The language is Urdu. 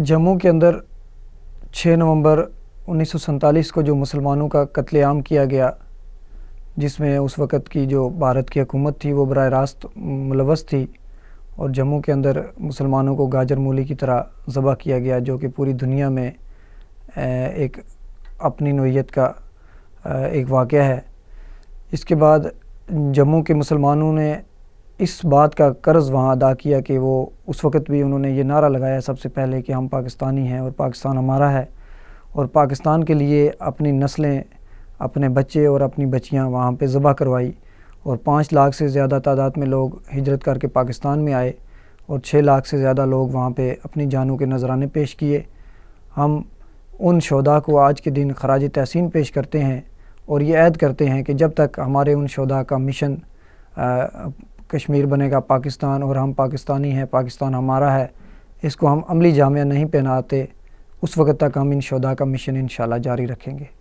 جموں کے اندر 6 نومبر 1947 کو جو مسلمانوں کا قتل عام کیا گیا، جس میں اس وقت کی جو بھارت کی حکومت تھی وہ براہ راست ملوث تھی، اور جموں کے اندر مسلمانوں کو گاجر مولی کی طرح ذبح کیا گیا، جو کہ پوری دنیا میں ایک اپنی نوعیت کا ایک واقعہ ہے۔ اس کے بعد جموں کے مسلمانوں نے اس بات کا قرض وہاں ادا کیا کہ وہ اس وقت بھی انہوں نے یہ نعرہ لگایا سب سے پہلے کہ ہم پاکستانی ہیں اور پاکستان ہمارا ہے، اور پاکستان کے لیے اپنی نسلیں، اپنے بچے اور اپنی بچیاں وہاں پہ ذبح کروائی، اور 5 لاکھ سے زیادہ تعداد میں لوگ ہجرت کر کے پاکستان میں آئے، اور 6 لاکھ سے زیادہ لوگ وہاں پہ اپنی جانوں کے نذرانے پیش کیے۔ ہم ان شہداء کو آج کے دن خراج تحسین پیش کرتے ہیں اور یہ عہد کرتے ہیں کہ جب تک ہمارے ان شہداء کا مشن کشمیر بنے گا پاکستان، اور ہم پاکستانی ہیں، پاکستان ہمارا ہے، اس کو ہم عملی جامہ نہیں پہناتے، اس وقت تک ہم ان شہداء کا مشن انشاءاللہ جاری رکھیں گے۔